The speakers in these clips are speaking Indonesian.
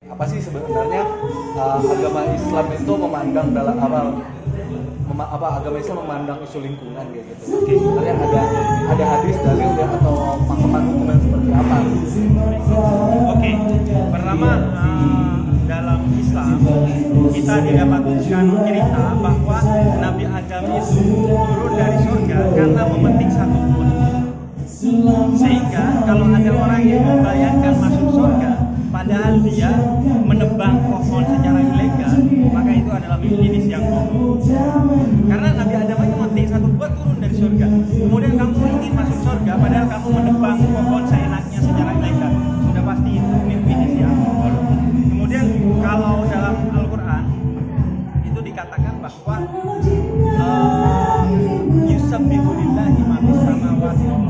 Apa sih sebenarnya agama Islam itu memandang dalam agama Islam memandang isu lingkungan gitu. Sebenarnya ada hadis dalil ya atau pakeman hukum yang seperti apa? Oke, pertama dalam Islam kita didapatkan cerita bahwa Nabi Adam itu turun dari surga karena memetik satu buah. Sehingga kalau ada orang yang membayangkan masuk surga padahal dia menebang pohon secara ilegal, maka itu adalah jenis yang bodoh. Karena Nabi Adam itu memetik satu buah turun dari surga. Kemudian kamu ingin masuk surga padahal kamu menebang pohon seenaknya secara ilegal. Sudah pasti itu jenis yang bodoh. Kemudian kalau dalam Al-Quran itu dikatakan bahwa yusabbihu lillahi ma fis samawati wa ma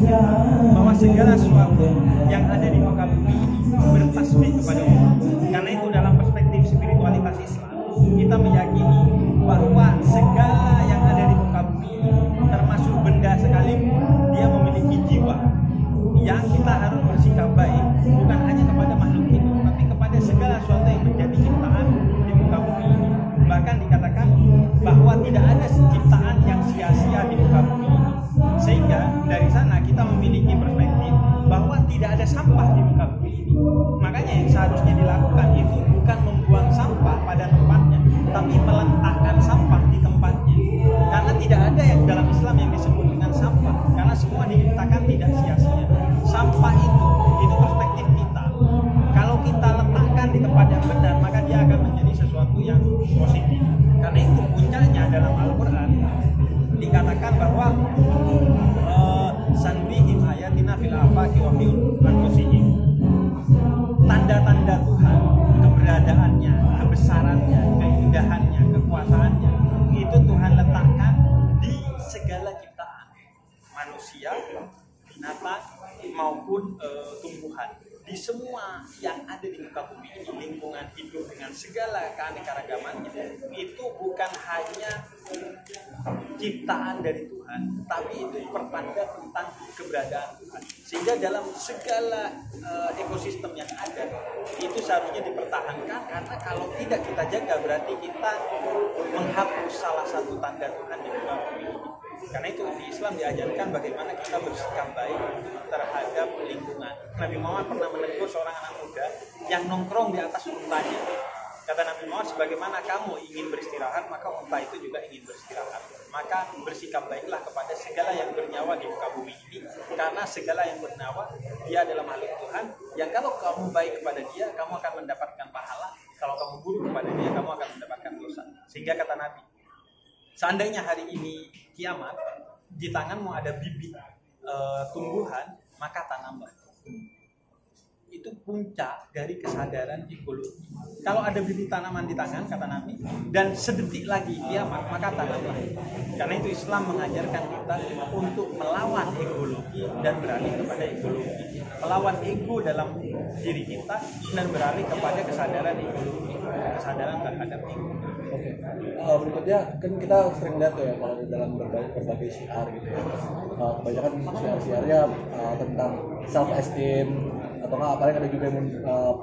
bahwa segala sesuatu yang ada di muka bumi bertasbih kepada Allah. Karena itu dalam perspektif spiritualitas Islam kita meyakini bahwa segala yang ada di muka bumi termasuk benda sekalipun dia memiliki jiwa yang kita harus bersikap baik bukan hanya kepada makhluk ini tapi kepada segala sesuatu yang menjadi ciptaan di muka bumi ini. Bahkan dikatakan bahwa tidak ada ciptaan yang sia-sia di muka bumi ini. Sehingga dari sana kita memiliki perspektif bahwa tidak ada sampah di muka bumi ini. Makanya yang seharusnya dilakukan itu bukan membuang sampah pada tempatnya, tapi meletakkan sampah di tempatnya. Karena tidak ada yang dalam Islam yang disebut dengan sampah, karena semua diciptakan tidak sia-sia. Sampah itu perspektif kita. Kalau kita letakkan di tempat yang benar, maka dia akan menjadi sesuatu yang positif. Karena itu puncaknya dalam Al-Quran dikatakan bahwa sanbihim ayatina fil afaqi wa fi anfusihim. Tanda-tanda Tuhan, keberadaannya, kebesarannya, keindahannya, kekuasaannya, itu Tuhan letakkan di segala ciptaan, manusia, binatang maupun tumbuhan. Di semua yang ada di muka bumi ini, lingkungan hidup dengan segala keanekaragamannya, itu bukan hanya ciptaan dari Tuhan, tapi itu pertanda tentang keberadaan Tuhan. Sehingga dalam segala ekosistem yang ada, itu seharusnya dipertahankan, karena kalau tidak kita jaga berarti kita menghapus salah satu tanda Tuhan di muka bumi ini. Karena itu di Islam diajarkan bagaimana kita bersikap baik terhadap lingkungan. Nabi Muhammad pernah menegur seorang anak muda yang nongkrong di atas untanya. Kata Nabi Muhammad, sebagaimana kamu ingin beristirahat, maka unta itu juga ingin beristirahat. Maka bersikap baiklah kepada segala yang bernyawa di muka bumi ini, karena segala yang bernyawa dia adalah makhluk Tuhan, yang kalau kamu baik kepada dia, kamu akan mendapatkan pahala. Kalau kamu buruk kepada dia, kamu akan mendapatkan dosa. Sehingga kata Nabi, seandainya hari ini kiamat, di tanganmu ada bibit tumbuhan, maka tanamlah. Itu puncak dari kesadaran ekologi. Kalau ada bibit tanaman di tangan, kata Nabi, dan sedetik lagi kiamat, maka tanamlah. Karena itu Islam mengajarkan kita untuk melawan ekologi dan beralih kepada ekologi. Melawan ego dalam diri kita dan beralih kepada kesadaran ekologi, kesadaran terhadap ego. Oke. Berikutnya kan kita sering lihat ya kalau dalam berbagai syiar gitu ya. Kebanyakan syiar-syiarnya tentang self esteem atau nggak, apalagi ada juga yang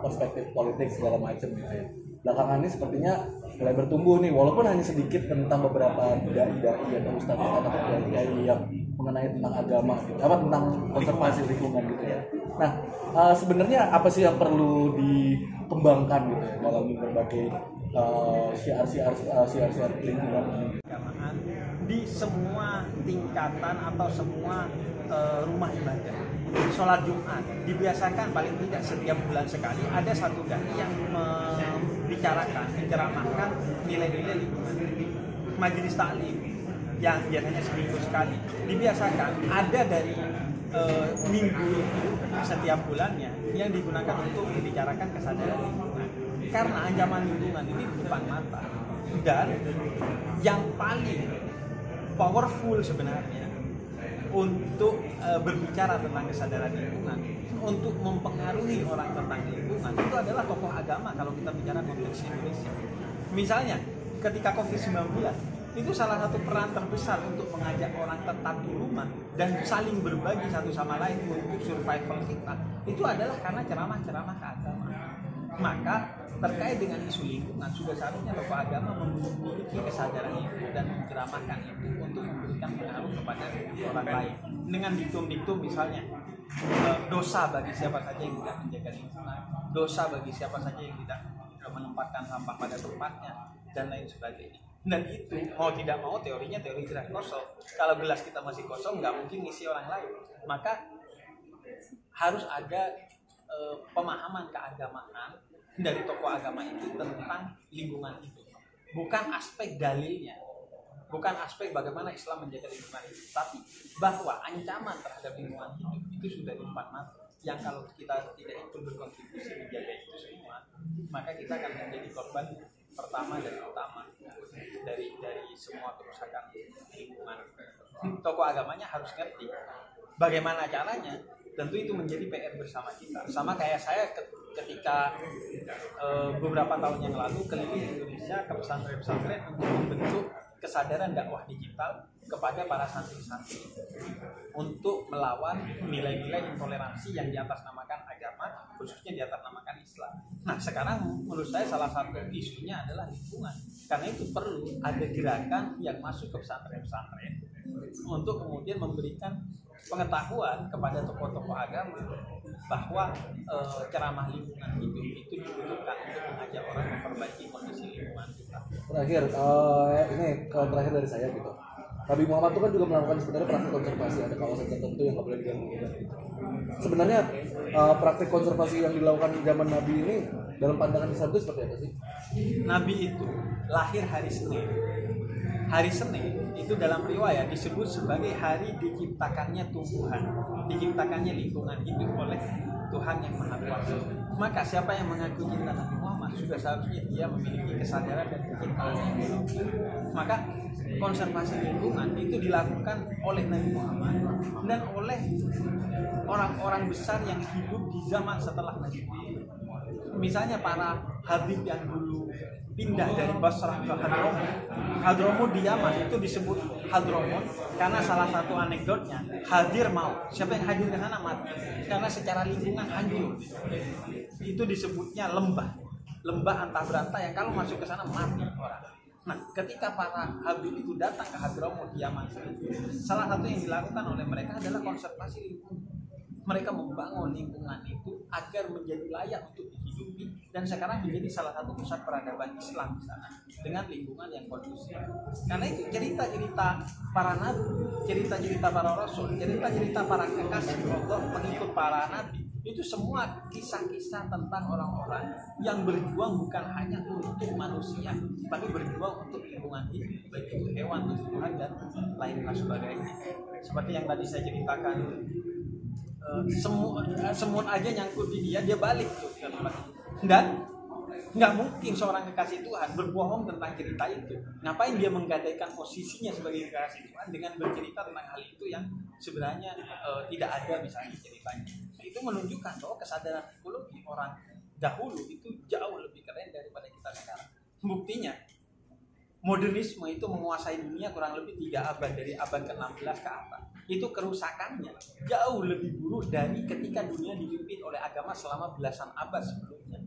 perspektif politik segala macam gitu ya. Belakangan ini sepertinya mulai bertumbuh nih, walaupun hanya sedikit tentang beberapa dai-dai atau ustadz atau kiai yang mengenai tentang agama gitu, tentang konservasi lingkungan gitu ya. Nah, sebenarnya apa sih yang perlu dikembangkan gitu ya dalam berbagai syiar-syiar lingkungan keagamaan di semua tingkatan atau semua rumah ibadah. Sholat Jumat dibiasakan paling tidak setiap bulan sekali ada satu dai yang membicarakan, menceramahkan nilai-nilai lingkungan. Majelis taklim yang biasanya seminggu sekali dibiasakan ada dari minggu itu setiap bulannya yang digunakan untuk membicarakan kesadaran lingkungan. Karena ancaman lingkungan ini di depan mata, dan yang paling powerful sebenarnya untuk berbicara tentang kesadaran lingkungan, untuk mempengaruhi orang tentang lingkungan, itu adalah tokoh agama kalau kita bicara konteks Indonesia. Misalnya ketika COVID-19, itu salah satu peran terbesar untuk mengajak orang tetap di rumah dan saling berbagi satu sama lain untuk survival kita, itu adalah karena ceramah-ceramah keagamaan. Maka terkait dengan isu lingkungan, sudah seharusnya tokoh agama memiliki kesadaran itu dan menceramahkan itu untuk memberikan pengaruh kepada orang lain. Dengan diktum-diktum misalnya, dosa bagi siapa saja yang tidak menjaga lingkungan, dosa bagi siapa saja yang tidak menempatkan sampah pada tempatnya, dan lain sebagainya. Dan itu mau tidak mau teorinya teori gelas kosong. Kalau gelas kita masih kosong, nggak mungkin ngisi orang lain. Maka harus ada pemahaman keagamaan dari tokoh agama itu tentang lingkungan itu. Bukan aspek dalilnya, bukan aspek bagaimana Islam menjaga lingkungan hidup, tapi bahwa ancaman terhadap lingkungan hidup itu sudah di depan mata. Yang kalau kita tidak ikut berkontribusi menjaga itu semua, maka kita akan menjadi korban pertama dan utama dari semua kerusakan lingkungan. Tokoh agamanya harus ngerti bagaimana caranya. Tentu itu menjadi PR bersama kita. Sama kayak saya ketika beberapa tahun yang lalu keliling Indonesia ke pesantren-pesantren untuk membentuk kesadaran dakwah digital kepada para santri-santri untuk melawan nilai-nilai intoleransi yang diatasnamakan agama, khususnya diatasnamakan Islam. Nah, sekarang menurut saya salah satu isunya adalah lingkungan. Karena itu perlu ada gerakan yang masuk ke pesantren-pesantren untuk kemudian memberikan pengetahuan kepada tokoh-tokoh agama bahwa ceramah lingkungan hidup itu dibutuhkan untuk mengajak orang memperbaiki kondisi lingkungan kita. Terakhir, ini kalau terakhir dari saya gitu. Nabi Muhammad itu kan juga melakukan sebenarnya praktik konservasi, ada kawasan tertentu yang nggak boleh diganggu. Sebenarnya praktik konservasi yang dilakukan zaman Nabi ini dalam pandangan Islam itu seperti apa sih? Nabi itu lahir hari Senin. Hari Senin itu dalam riwayat disebut sebagai hari diciptakannya tumbuhan, diciptakannya lingkungan hidup oleh Tuhan yang Maha Kuasa. Maka siapa yang mengaku cinta Nabi Muhammad sudah seharusnya dia memiliki kesadaran dan kecintaan yang tinggi. Maka konservasi lingkungan itu dilakukan oleh Nabi Muhammad dan oleh orang-orang besar yang hidup di zaman setelah Nabi Muhammad. Misalnya para habib yang dulu pindah dari Basrah ke Hadramut di Yaman itu disebut Hadramut karena salah satu anekdotnya hadir maut. Siapa yang hadir ke sana mati karena secara lingkungan hancur. Itu disebutnya lembah antah berantah yang kalau masuk ke sana mati orang. Nah, ketika para habib itu datang ke Hadramut di Yaman, salah satu yang dilakukan oleh mereka adalah konservasi lingkungan. Mereka membangun lingkungan itu agar menjadi layak untuk dihidupi dan sekarang menjadi salah satu pusat peradaban Islam di sana dengan lingkungan yang kondusif. Karena itu cerita-cerita para nabi, cerita-cerita para rasul, cerita-cerita para kekasih Allah, pengikut para nabi, itu semua kisah-kisah tentang orang-orang yang berjuang bukan hanya untuk manusia, tapi berjuang untuk lingkungan hidup, baik itu hewan, tumbuhan dan lain sebagainya. Seperti yang tadi saya ceritakan itu. Semut aja nyangkut di dia balik tuh dan nggak mungkin seorang kekasih Tuhan berbohong tentang cerita itu. Ngapain dia menggadaikan posisinya sebagai kekasih Tuhan dengan bercerita tentang hal itu yang sebenarnya tidak ada misalnya ceritanya. Nah, itu menunjukkan bahwa kesadaran ekologi orang dahulu itu jauh lebih keren daripada kita sekarang. Buktinya modernisme itu menguasai dunia kurang lebih 3 abad dari abad ke-16 ke atas. Itu kerusakannya jauh lebih buruk dari ketika dunia dipimpin oleh agama selama belasan abad sebelumnya.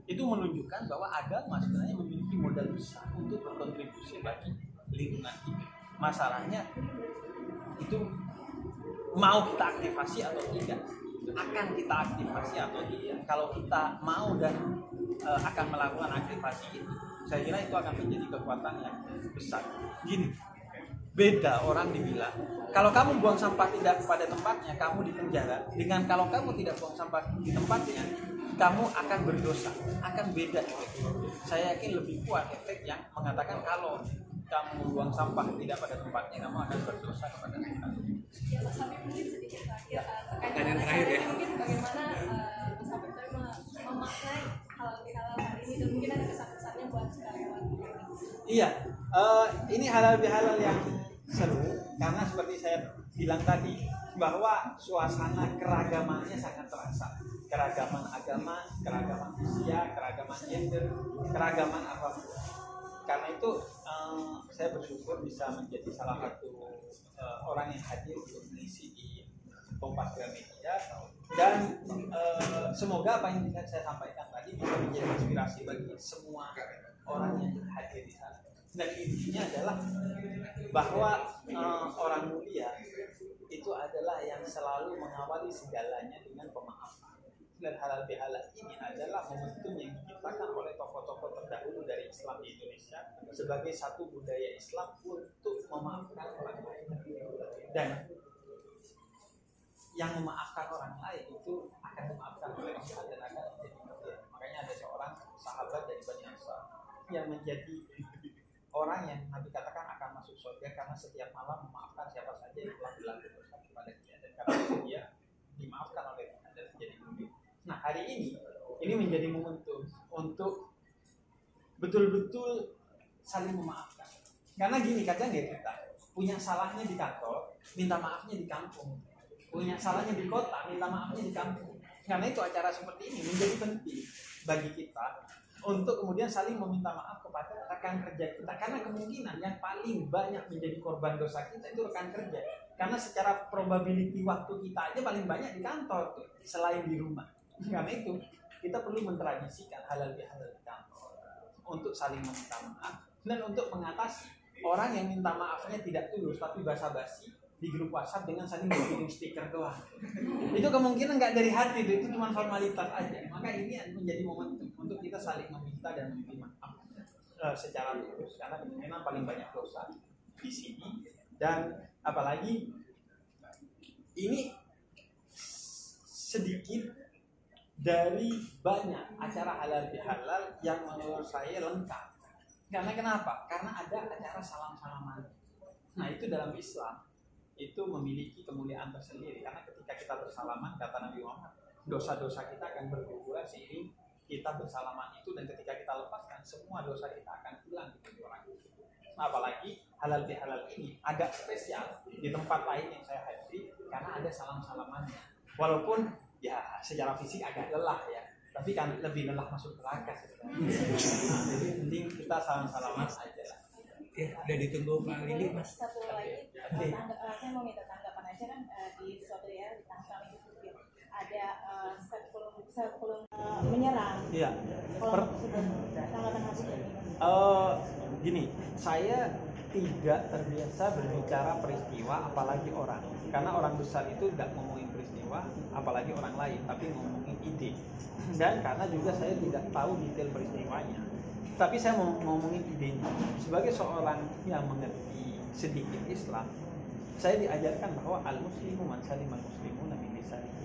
Itu menunjukkan bahwa agama sebenarnya memiliki modal besar untuk berkontribusi bagi lingkungan hidup. Masalahnya itu mau kita aktifasi atau tidak, akan kita aktifasi atau tidak. Kalau kita mau dan akan melakukan aktivasi itu, saya kira itu akan menjadi kekuatan yang besar. Gini, beda orang dibilang kalau kamu buang sampah tidak pada tempatnya kamu dipenjara, dengan kalau kamu tidak buang sampah di tempatnya kamu akan berdosa. Akan beda efek. Saya yakin lebih kuat efek yang mengatakan kalau kamu buang sampah tidak pada tempatnya kamu akan berdosa kepada Tuhan. Ya, Mas Habib mungkin sedikit terakhir terkait terakhir ya. Mungkin bagaimana Mas Habib memaknai halal bihalal hari ini dan mungkin ada kesan-kesannya buat karyawan. Iya, ini halal bihalal yang seru karena seperti saya bilang tadi bahwa suasana keragamannya sangat terasa. Keragaman agama, keragaman usia, keragaman gender, keragaman apapun. Karena itu saya bersyukur bisa menjadi salah satu orang yang hadir untuk mengisi di Kompas Gramedia dan semoga apa yang saya sampaikan tadi tadi bisa menjadi inspirasi bagi semua orang yang hadir di sana. Dan intinya adalah bahwa orang mulia itu adalah yang selalu mengawali segalanya dengan pemaafan. Dan halal bihalal ini adalah momentum yang diciptakan oleh tokoh-tokoh terdahulu dari Islam di Indonesia sebagai satu budaya Islam untuk memaafkan orang lain. Dan yang memaafkan orang lain itu akan memaafkan oleh Allah dan akan menjadi mulia. Makanya ada seorang sahabat dari Bani Ansar yang menjadi orang yang Nabi katakan akan masuk surga karena setiap malam memaafkan siapa saja yang telah berlaku dosa kepada dia, dan karena itu dia dimaafkan oleh Tuhan dan menjadi mulia. Nah, hari ini menjadi momentum untuk betul-betul saling memaafkan. Karena gini, kadang ya kita punya salahnya di kantor, minta maafnya di kampung. Punya salahnya di kota, minta maafnya di kampung. Karena itu acara seperti ini menjadi penting bagi kita untuk kemudian saling meminta maaf kepada rekan kerja kita. Karena kemungkinan yang paling banyak menjadi korban dosa kita itu rekan kerja. Karena secara probability waktu kita aja paling banyak di kantor tuh, selain di rumah. Karena itu kita perlu mentradisikan halal bihalal di kantor untuk saling meminta maaf dan untuk mengatasi orang yang minta maafnya tidak tulus tapi basa-basi di grup WhatsApp dengan saling berkirim stiker doang. Itu kemungkinan nggak dari hati, itu cuma formalitas aja. Maka ini menjadi momentum untuk kita saling meminta dan meminta maaf secara tulus, karena memang paling banyak dosa di sini. Dan apalagi ini sedikit dari banyak acara halal bihalal yang menurut saya lengkap. Karena kenapa? Karena ada acara salam-salaman. Nah, itu dalam Islam itu memiliki kemuliaan tersendiri, karena ketika kita bersalaman, kata Nabi Muhammad, dosa-dosa kita akan berguguran seiring kita bersalaman itu, dan ketika kita lepaskan semua dosa kita akan hilang di orang itu. Nah, apalagi halal bihalal ini agak spesial di tempat lain yang saya hadiri karena ada salam-salamannya. Walaupun ya secara fisik agak lelah ya, tapi kan lebih lelah masuk neraka sebenarnya. Nah, jadi penting kita salam-salaman aja lah. Ya, udah ditunggu Pak Lili, Mas. Satu lagi, saya mau minta tanggapan aja kan di suatu ya di Tangsel itu ada sebelum menyerang. Iya. Kalau tanggapan Habib. Gini, saya tidak terbiasa berbicara peristiwa apalagi orang, karena orang besar itu tidak ngomongin peristiwa apalagi orang lain, tapi ngomongin ide. Dan karena juga saya tidak tahu detail peristiwanya, tapi saya mau ngomongin idenya. Sebagai seorang yang mengerti sedikit Islam, saya diajarkan bahwa al-muslimu man salimal muslimuna min lisanihi.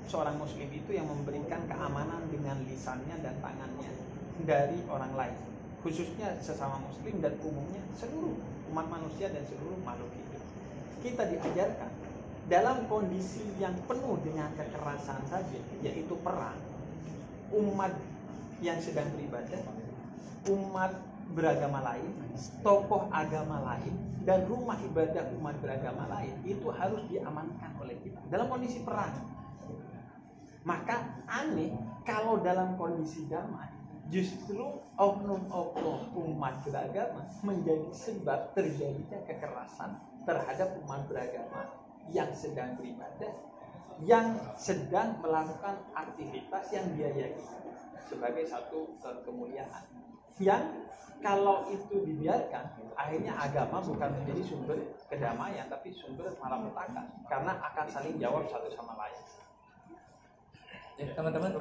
Seorang muslim itu yang memberikan keamanan dengan lisannya dan tangannya dari orang lain, khususnya sesama muslim dan umumnya seluruh umat manusia dan seluruh makhluk hidup. Kita diajarkan dalam kondisi yang penuh dengan kekerasan saja, yaitu perang, umat yang sedang beribadah, umat beragama lain, tokoh agama lain, dan rumah ibadah umat beragama lain itu harus diamankan oleh kita dalam kondisi perang. Maka aneh kalau dalam kondisi damai justru oknum-oknum umat beragama menjadi sebab terjadinya kekerasan terhadap umat beragama yang sedang beribadah, yang sedang melakukan aktivitas yang dia yakini sebagai satu kemuliaan, yang kalau itu dibiarkan akhirnya agama bukan menjadi sumber kedamaian tapi sumber malapetaka, karena akan saling jawab satu sama lain. Ya, teman-teman.